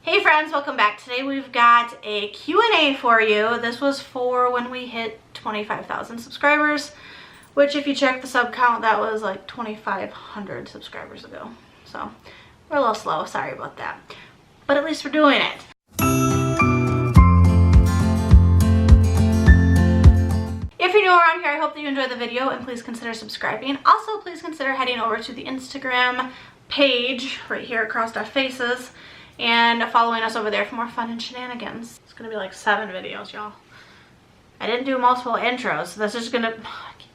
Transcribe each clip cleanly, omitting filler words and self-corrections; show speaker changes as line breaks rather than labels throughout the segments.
Hey friends, welcome back. Today we've got a Q&A for you. This was for when we hit 25,000 subscribers, which if you check the sub count, that was like 2,500 subscribers ago. So we're a little slow, sorry about that. But at least we're doing it. If you're new around here, I hope that you enjoyed the video and please consider subscribing. Also, please consider heading over to the Instagram page right here across our faces and following us over there for more fun and shenanigans. It's gonna be like 7 videos, y'all. I didn't do multiple intros, so this is gonna keep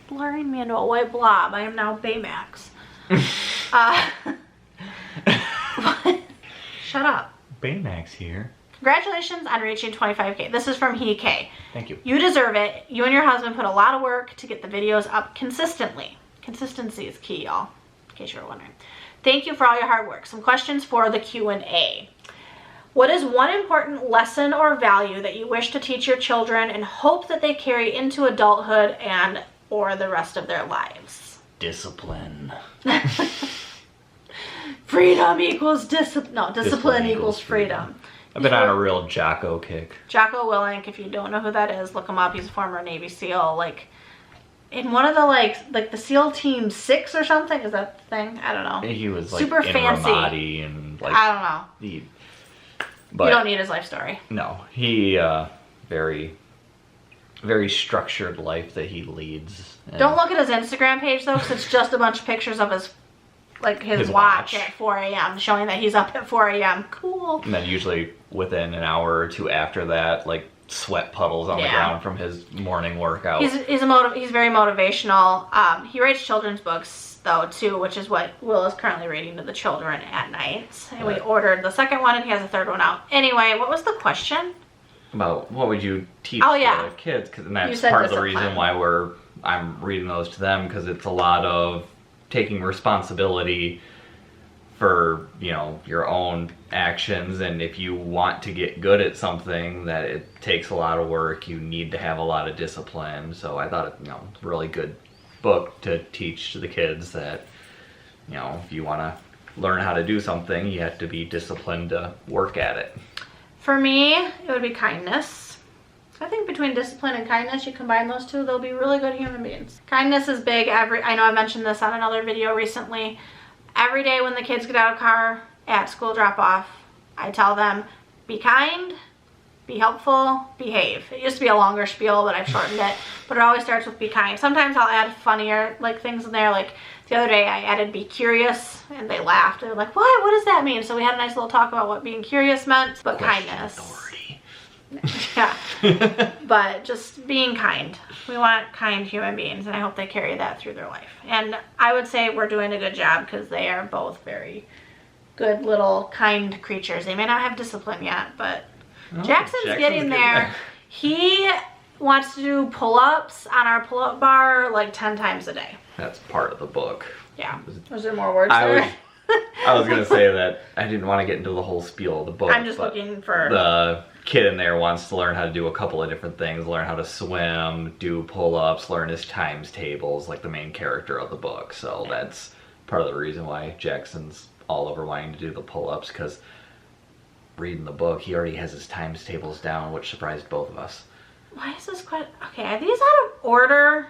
blurring me into a white blob. I am now Baymax. Shut up.
Baymax here.
Congratulations on reaching 25K. This is from He-K.
Thank you.
You deserve it. You and your husband put a lot of work to get the videos up consistently. Consistency is key, y'all, in case you were wondering. Thank you for all your hard work. Some questions for the Q&A. What is one important lesson or value that you wish to teach your children and hope that they carry into adulthood and or the rest of their lives?
Discipline.
Freedom equals discipline. No, discipline equals freedom.
I've been on a real Jocko kick.
Jocko Willink, if you don't know who that is, look him up. He's a former Navy SEAL. Like, in one of the like the SEAL Team 6 or something. Is that the thing? I don't know.
He was like
super
in
fancy
Ramadi and like
I don't know.
But
you don't need his life story.
No, he very structured life that he leads. And
Don't look at his Instagram page though, because it's just a bunch of pictures of his watch at 4 a.m. showing that he's up at 4 a.m. Cool. And
then usually within an hour or two after that, like sweat puddles on the ground from his morning workout.
He's very motivational. He writes children's books though too, which is what Will is currently reading to the children at night. And we ordered the second one and he has a third one out. Anyway, what was the question?
About what would you teach
the
kids? And that's part of the reason why I'm reading those to them, because it's a lot of taking responsibility for, you know, your own actions. And if you want to get good at something, that it takes a lot of work, you need to have a lot of discipline. So I thought, you know, a really good book to teach to the kids that, you know, if you want to learn how to do something, you have to be disciplined to work at it.
For me, it would be kindness. I think between discipline and kindness, you combine those two, they'll be really good human beings. Kindness is big. I know I mentioned this on another video recently. Every day when the kids get out of car at school drop off, I tell them, be kind, be helpful, behave. It used to be a longer spiel, but I've shortened it. But it always starts with be kind. Sometimes I'll add funnier things in there. Like the other day I added be curious and they laughed. They were like, what? What does that mean? So we had a nice little talk about what being curious meant, but kindness.
Authority.
Yeah. But just being kind. We want kind human beings, and I hope they carry that through their life. And I would say we're doing a good job because they are both very good little kind creatures. They may not have discipline yet, but Jackson's getting there. He wants to do pull-ups on our pull-up bar like 10 times a day.
That's part of the book.
Yeah. Was there more words there?
I was gonna say that I didn't want to get into the whole spiel of the book.
I'm just looking for...
The kid in there wants to learn how to do a couple of different things, learn how to swim, do pull-ups, learn his times tables, like the main character of the book. So that's part of the reason why Jackson's all over wanting to do the pull-ups, because reading the book, he already has his times tables down, which surprised both of us. Why is this quite...
Okay, are these out of order?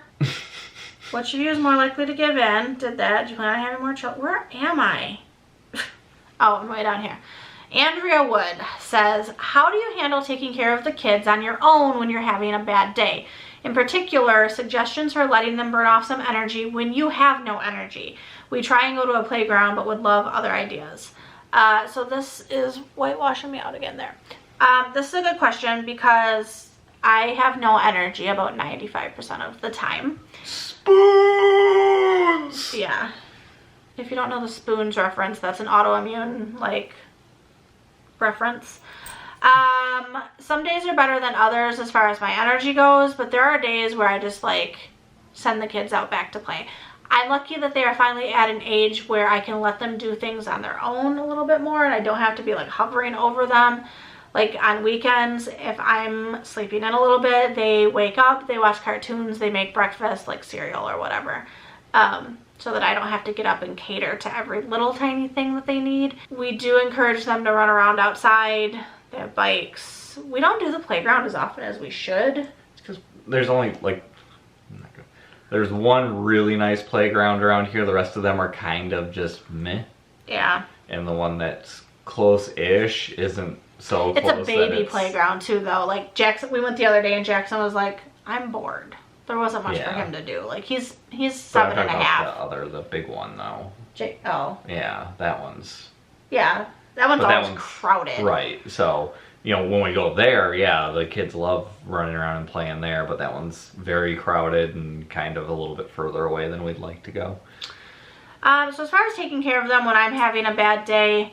Which of you is more likely to give in? Did that? Do you plan on having more children? Where am I? Oh, I'm way down here. Andrea Wood says, how do you handle taking care of the kids on your own when you're having a bad day? In particular, suggestions for letting them burn off some energy when you have no energy. We try and go to a playground, but would love other ideas. So this is whitewashing me out again there. This is a good question because I have no energy about 95% of the time.
Spoons!
Yeah. If you don't know the spoons reference, that's an autoimmune, reference. Some days are better than others as far as my energy goes, but there are days where I just, send the kids out back to play. I'm lucky that they are finally at an age where I can let them do things on their own a little bit more, and I don't have to be, hovering over them. Like on weekends, if I'm sleeping in a little bit, they wake up, they watch cartoons, they make breakfast, like cereal or whatever. so that I don't have to get up and cater to every little tiny thing that they need. We do encourage them to run around outside. They have bikes. We don't do the playground as often as we should.
It's because there's only like, there's one really nice playground around here. The rest of them are kind of just meh.
Yeah.
And the one that's close-ish isn't so close.
It's a baby playground too, though. Like Jackson, we went the other day and Jackson was like, I'm bored. There wasn't much for him to do. Like he's 7.5.
The big one though.
Oh.
Yeah, that one's.
Yeah, that one's always crowded.
Right. So, you know, when we go there, yeah, the kids love running around and playing there, but that one's very crowded and kind of a little bit further away than we'd like to go.
So as far as taking care of them when I'm having a bad day,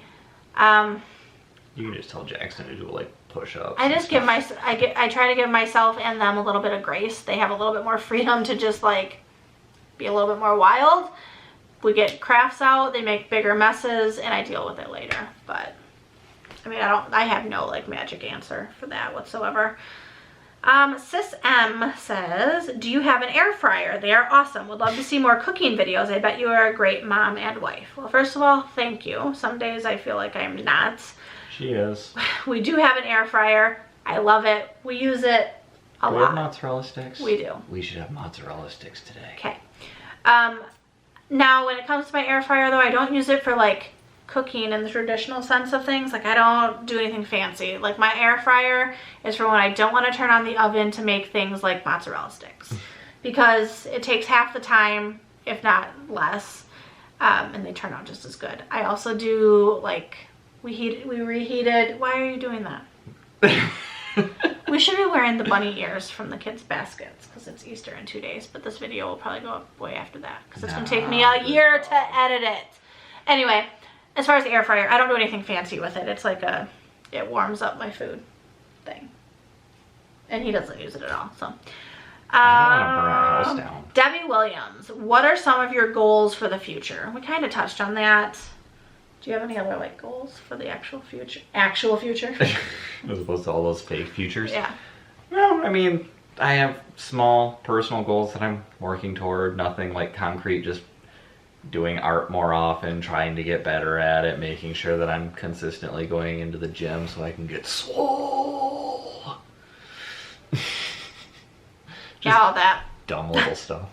you can just tell Jackson to do like push-ups.
I just I try to give myself and them a little bit of grace. They have a little bit more freedom to just like be a little bit more wild. We get crafts out, they make bigger messes, and I deal with it later. But I mean, I have no like magic answer for that whatsoever. Sis M says, do you have an air fryer? They are awesome. Would love to see more cooking videos. I bet you are a great mom and wife. Well, first of all, thank you. Some days I feel like I'm not.
She is.
We do have an air fryer. I love it. We use it a lot.
Do we have mozzarella sticks?
We do.
We should have mozzarella sticks today.
Okay. Now when it comes to my air fryer though, I don't use it for like cooking in the traditional sense of things. Like I don't do anything fancy. Like my air fryer is for when I don't want to turn on the oven to make things like mozzarella sticks because it takes half the time, if not less, and they turn out just as good. I also do like we reheated. Why are you doing that? We should be wearing the bunny ears from the kids' baskets because it's Easter in 2 days, but this video will probably go up way after that because it's going to take me a year to edit it. Anyway, as far as the air fryer, I don't do anything fancy with it. It's like it warms up my food thing. And he doesn't use it at all, so.
I don't want to burn our house down.
Debbie Williams, what are some of your goals for the future? We kind of touched on that. Do you have any other like goals for the actual future? Actual future?
As opposed to all those fake futures?
Yeah.
No, I mean, I have small personal goals that I'm working toward. Nothing like concrete, just doing art more often, trying to get better at it, making sure that I'm consistently going into the gym so I can get swole.
Yeah, all that.
Dumb little stuff.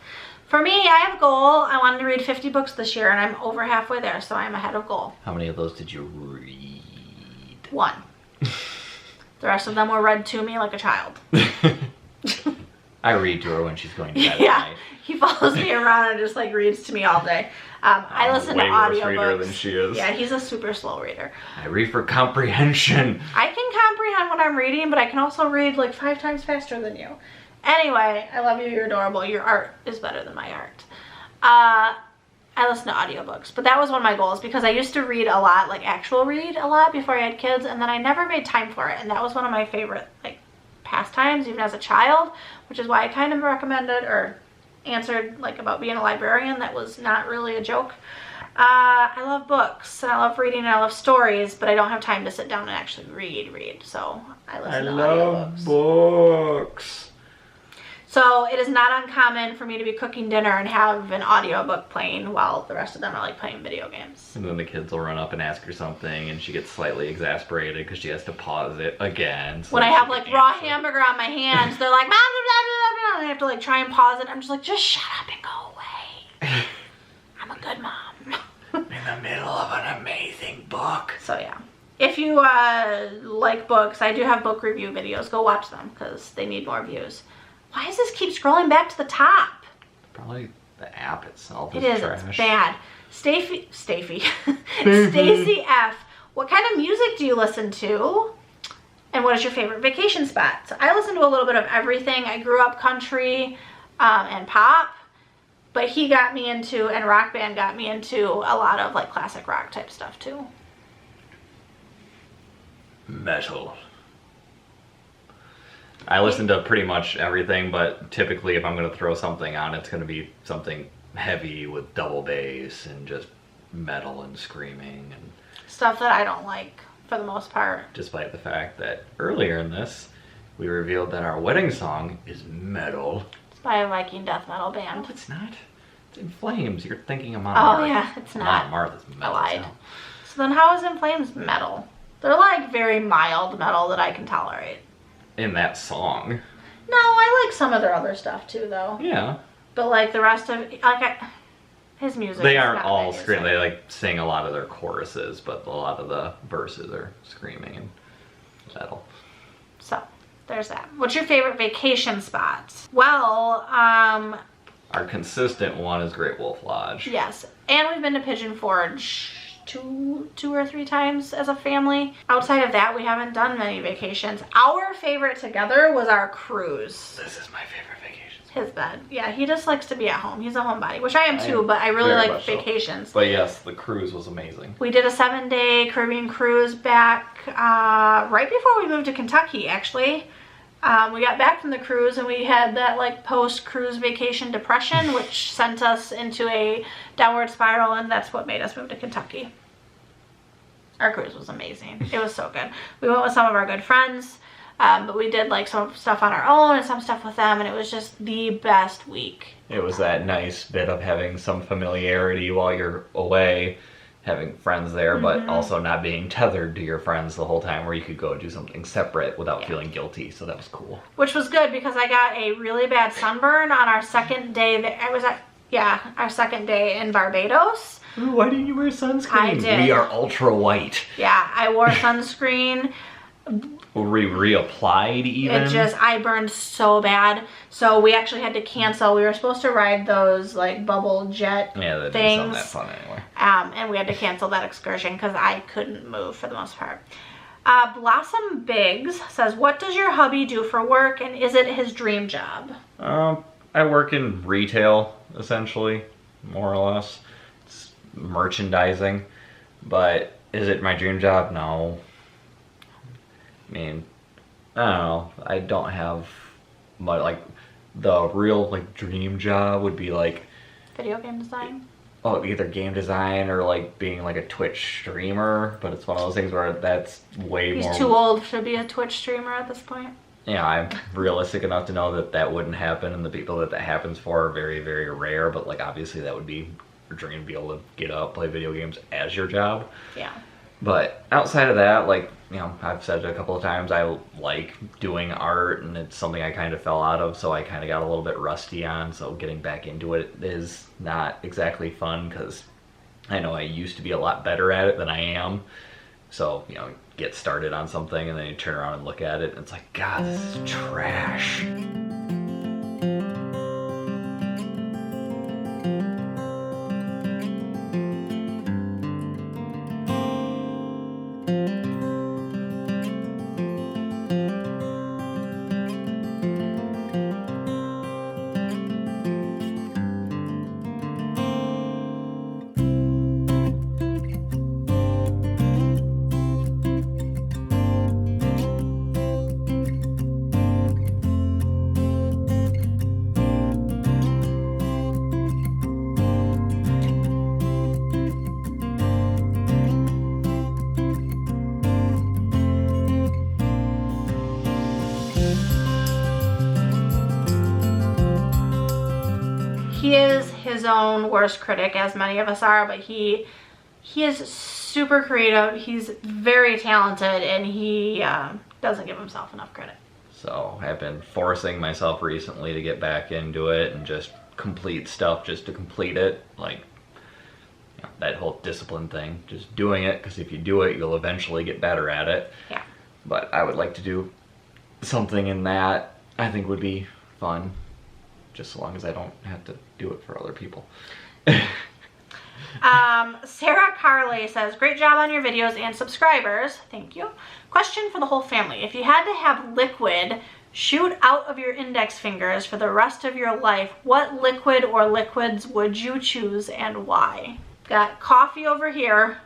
For me, I have a goal. I wanted to read 50 books this year, and I'm over halfway there, so I'm ahead of goal.
How many of those did you read?
1. The rest of them were read to me like a child.
I read to her when she's going to bed at night.
He follows me around and just like reads to me all day. I listen to audiobooks.
Way worse reader than she is.
Yeah, he's a super slow reader.
I read for comprehension.
I can comprehend what I'm reading, but I can also read like 5 times faster than you. Anyway, I love you. You're adorable. Your art is better than my art. I listen to audiobooks, but that was one of my goals because I used to read a lot, like actual read a lot before I had kids, and then I never made time for it, and that was one of my favorite like pastimes even as a child, which is why I kind of recommended or answered like about being a librarian. That was not really a joke. I love books and I love reading and I love stories, but I don't have time to sit down and actually read. So I listen to audiobooks. I love
books.
So it is not uncommon for me to be cooking dinner and have an audiobook playing while the rest of them are like playing video games.
And then the kids will run up and ask her something and she gets slightly exasperated because she has to pause it again. So
when I have like raw hamburger on my hands, they're like, blah, blah, blah, blah, and I have to like try and pause it. I'm just like, just shut up and go away. I'm a good mom.
In the middle of an amazing book.
So yeah. If you like books, I do have book review videos. Go watch them because they need more views. Why does this keep scrolling back to the top?
Probably the app itself
is
trash.
It's bad. Stacy F. What kind of music do you listen to? And what is your favorite vacation spot? So I listen to a little bit of everything. I grew up country and pop, but he got me into, and Rock Band got me into a lot of like classic rock type stuff too.
Metal. I listen to pretty much everything, but typically if I'm going to throw something on, it's going to be something heavy with double bass and just metal and screaming. And
stuff that I don't like for the most part.
Despite the fact that earlier in this, we revealed that our wedding song is metal.
It's by a Viking death metal band.
No, it's not. It's In Flames. You're thinking of Monomarth.
Oh yeah, it's not.
Monomarth is metal.
I lied. So then how is In Flames metal? They're like very mild metal that I can tolerate.
In that song.
No, I like some of their other stuff too, though.
Yeah.
But like the rest of, his music.
They aren't all screaming. They like sing a lot of their choruses, but a lot of the verses are screaming and metal.
So there's that. What's your favorite vacation spot? Well,
our consistent one is Great Wolf Lodge.
Yes, and we've been to Pigeon Forge two or three times as a family. Outside of that, we haven't done many vacations. Our favorite together was our cruise.
This is my favorite vacation.
His bed. Yeah, he just likes to be at home. He's a homebody, which I am too, but I really like vacations.
So. But yes, the cruise was amazing.
We did a 7-day Caribbean cruise back right before we moved to Kentucky, actually. We got back from the cruise and we had that like post-cruise vacation depression, which sent us into a downward spiral, and that's what made us move to Kentucky. Our cruise was amazing. It was so good. We went with some of our good friends, but we did like some stuff on our own and some stuff with them, and it was just the best week.
It was that nice bit of having some familiarity while you're away, having friends there, but also not being tethered to your friends the whole time, where you could go do something separate without feeling guilty. So that was cool.
Which was good because I got a really bad sunburn on our second day. Our second day in Barbados.
Ooh, why didn't you wear sunscreen?
I did.
We are ultra white.
Yeah, I wore sunscreen.
We reapplied even.
I burned so bad. So we actually had to cancel. We were supposed to ride those like bubble jet things.
That didn't sound that fun anyway.
And we had to cancel that excursion because I couldn't move for the most part. Blossom Biggs says, what does your hubby do for work, and is it his dream job?
I work in retail, essentially, more or less. It's merchandising. But is it my dream job? No. I mean, I don't know. I don't have much, like, the real, like, dream job would be, like...
Video game design?
Oh, either game design or, like, being, like, a Twitch streamer. But it's one of those things where that's way more...
He's too old to be a Twitch streamer at this point.
Yeah, I'm realistic enough to know that that wouldn't happen, and the people that happens for are very, very rare. But, like, obviously that would be your dream, to be able to get up, play video games as your job.
Yeah.
But outside of that, like, you know, I've said it a couple of times, I like doing art, and it's something I kind of fell out of, so I kind of got a little bit rusty on, so getting back into it is not exactly fun, because I know I used to be a lot better at it than I am. So, you know, get started on something, and then you turn around and look at it, and it's like, God, this is trash.
He is his own worst critic, as many of us are, but he is super creative. He's very talented, and he doesn't give himself enough credit.
So I've been forcing myself recently to get back into it and just complete stuff just to complete it. Like, you know, that whole discipline thing, just doing it, because if you do it, you'll eventually get better at it.
Yeah. But
I would like to do something in that I think would be fun, just so long as I don't have to do it for other people.
Sarah Carley says, great job on your videos and subscribers. Thank you. Question for the whole family. If you had to have liquid shoot out of your index fingers for the rest of your life, what liquid or liquids would you choose and why? Got coffee over here.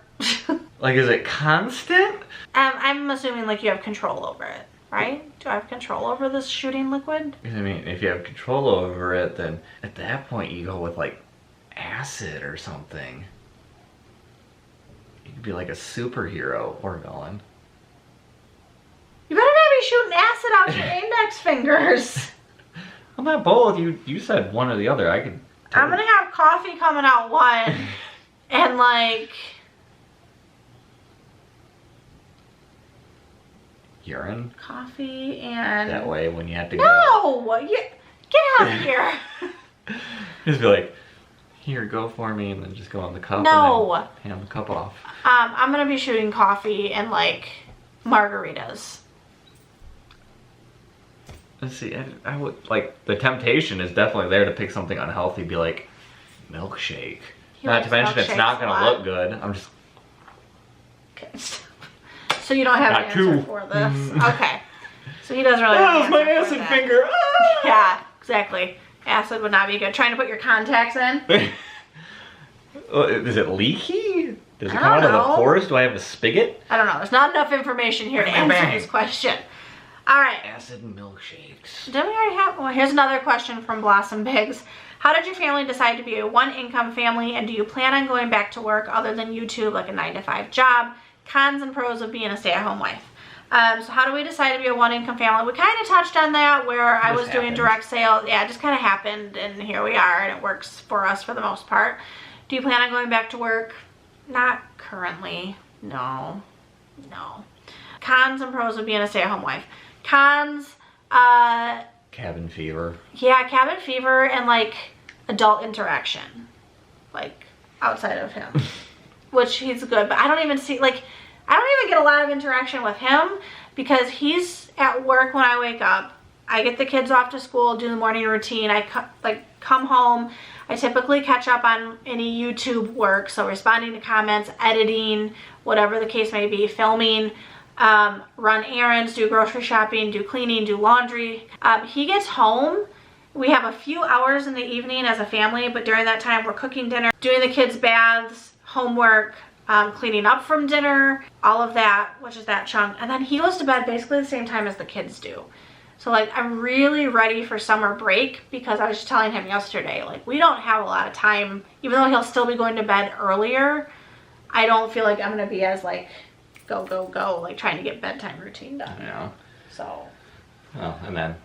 Like, is it constant?
I'm assuming like you have control over it, right? Do I have control over this shooting liquid?
I mean, if you have control over it, then at that point you go with like acid or something. You could be like a superhero or villain.
You better not be shooting acid out your index fingers.
I'm not both. You said one or the other.
I'm gonna have coffee coming out one, and like
urine.
Coffee and
That way, when you have to go.
No, get out of here.
Just be like, here, go for me, and then just go on the cup.
No.
And then hand the cup off.
I'm gonna be shooting coffee and like margaritas.
Let's see, I would like the temptation is definitely there to pick something unhealthy. Be like milkshake. Not to mention it's not gonna look good. I'm just.
Okay. So you don't have an answer for this. Okay. So he doesn't really.
That was my acid finger. Ah!
Yeah, exactly. Acid would not be good. Trying to put your contacts in.
Is it leaky? Does it
I
come out
don't
of the
know.
pores? Do I have a spigot?
I don't know. There's not enough information here to answer this question. All right.
Acid milkshakes.
Didn't we already have? Well, here's another question from Blossom Pigs. How did your family decide to be a one-income family, and do you plan on going back to work other than YouTube, like a 9-to-5 job? Cons and pros of being a stay-at-home wife. So how do we decide to be a one-income family? We kind of touched on that where I was doing direct sales. Yeah, it just kind of happened, and here we are, and it works for us for the most part. Do you plan on going back to work? Not currently. No. Cons and pros of being a stay-at-home wife. Cons,
Cabin fever.
yeah, cabin fever and like adult interaction, like outside of him, which he's good, but I don't even get a lot of interaction with him because he's at work when I wake up. I get the kids off to school, do the morning routine. I come home. I typically catch up on any YouTube work, so responding to comments, editing, whatever the case may be, filming, run errands, do grocery shopping, do cleaning, do laundry. He gets home. We have a few hours in the evening as a family, but during that time we're cooking dinner, doing the kids' baths, homework, cleaning up from dinner, all of that, which is that chunk. And then he goes to bed basically the same time as the kids do. So like I'm really ready for summer break because I was just telling him yesterday, like we don't have a lot of time, even though he'll still be going to bed earlier. I don't feel like I'm gonna be as like go, like trying to get bedtime routine done.
Yeah.
So.
Well, and then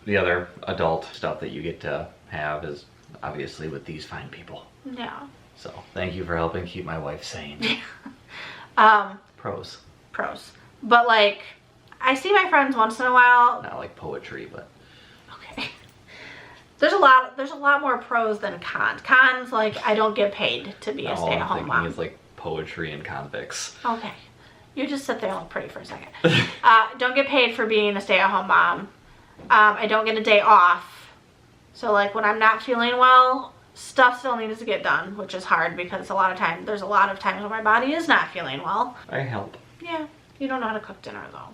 the other adult stuff that you get to have is obviously with these fine people.
Yeah.
So thank you for helping keep my wife sane. Pros.
But like, I see my friends once in a while.
Not like poetry, but.
Okay. There's a lot more pros than cons. Cons, like I don't get paid to be a stay-at-home mom.
Is like poetry and convicts.
Okay. You just sit there and look pretty for a second. Don't get paid for being a stay-at-home mom. I don't get a day off. So like when I'm not feeling well, stuff still needs to get done, which is hard because there's a lot of times when my body is not feeling well.
I help.
Yeah. You don't know how to cook dinner though.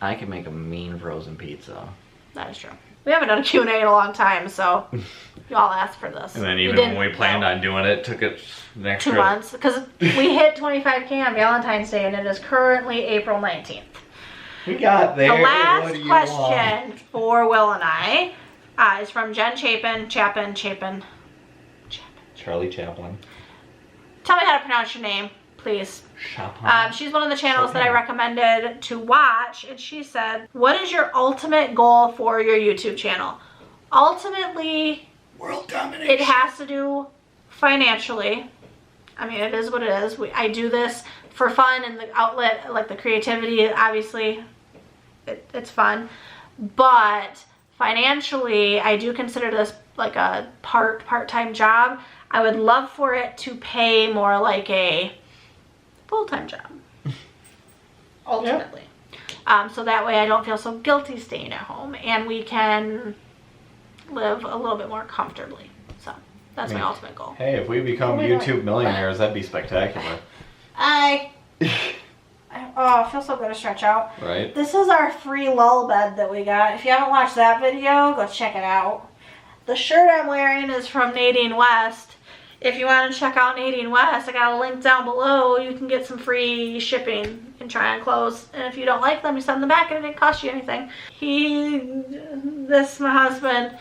I can make a mean frozen pizza.
That is true. We haven't done a Q&A in a long time, so you all asked for this.
And then even when we planned on doing it, took it an extra
2 months because we hit 25K on Valentine's Day and it is currently April 19th.
We got there.
The last question for Will and I is from Jen Chapin.
Charlie Chaplin.
Tell me how to pronounce your name, please.
Chapin.
She's one of the channels that I recommended to watch, and she said, what is your ultimate goal for your YouTube channel? Ultimately,
World domination.
it has to do financially. I mean, it is what it is. I do this for fun and the outlet, like the creativity, obviously, it's fun. But financially, I do consider this like a part-time job. I would love for it to pay more like a full-time job, ultimately. Yep. So that way I don't feel so guilty staying at home and we can live a little bit more comfortably. So that's my ultimate goal.
Hey, if we become YouTube millionaires, that'd be spectacular.
I feel so good to stretch out.
Right.
This is our free lull bed that we got. If you haven't watched that video, go check it out. The shirt I'm wearing is from Nadine West. If you want to check out Nadine West, I got a link down below. You can get some free shipping and try on clothes. And if you don't like them, you send them back and it didn't cost you anything. My husband,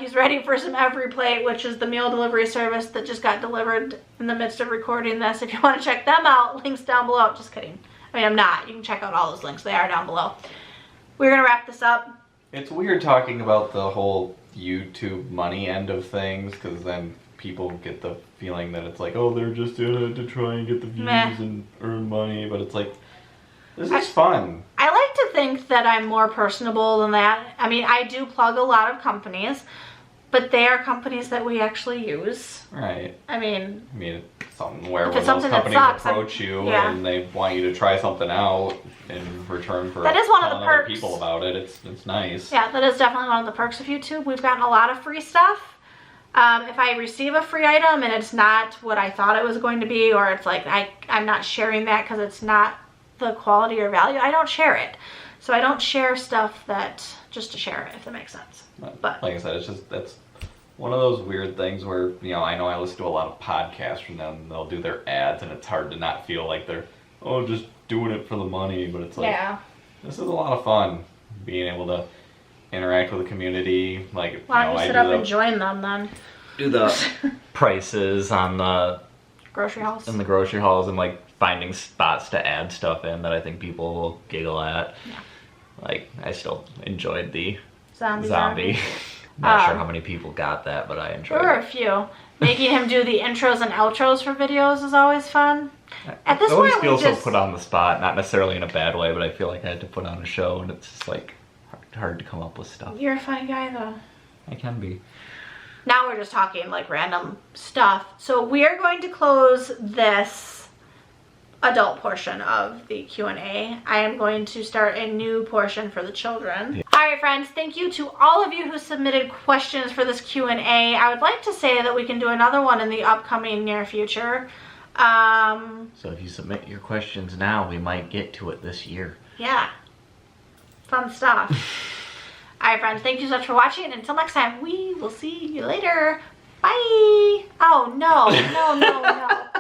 he's ready for some Every Plate, which is the meal delivery service that just got delivered in the midst of recording this. If you want to check them out, links down below. Just kidding. I mean, I'm not. You can check out all those links. They are down below. We're going to wrap this up.
It's weird talking about the whole YouTube money end of things, because then people get the feeling that it's like, oh, they're just in it to try and get the views and earn money, but it's like, this is fun.
I like to think that I'm more personable than that. I mean, I do plug a lot of companies, but they are companies that we actually use.
Right.
I mean,
it's something where when those
something
companies
sucks,
approach you and they want you to try something out in return for
that is one of the
telling other
perks.
people about it, it's nice.
Yeah, that is definitely one of the perks of YouTube. We've gotten a lot of free stuff. If I receive a free item and it's not what I thought it was going to be, or it's like I'm not sharing that because it's not the quality or value, I don't share it. So I don't share stuff that just to share it, if that makes sense. But
like I said, that's one of those weird things where, I know I listen to a lot of podcasts from them, and they'll do their ads, and it's hard to not feel like they're, just doing it for the money, but it's like, this is a lot of fun, being able to interact with the community. Like,
why don't you sit up and join them then?
Do the prices on the
grocery hauls.
In the grocery hauls, and like finding spots to add stuff in that I think people will giggle at.
Yeah.
Like, I still enjoyed the
zombie.
Not sure how many people got that, but I enjoyed it.
There were a few. Making him do the intros and outros for videos is always fun. At this point,
I always feel so put on the spot, not necessarily in a bad way, but I feel like I had to put on a show, and it's just like hard to come up with stuff.
You're a funny guy, though.
I can be.
Now we're just talking like random stuff. So we are going to close this adult portion of the Q&A. I am going to start a new portion for the children. Yeah. All right, friends, thank you to all of you who submitted questions for this Q&A. I would like to say that we can do another one in the upcoming near future.
So if you submit your questions now, we might get to it this year.
Yeah. Fun stuff. All right, friends, thank you so much for watching. And until next time, we will see you later. Bye. Oh, no.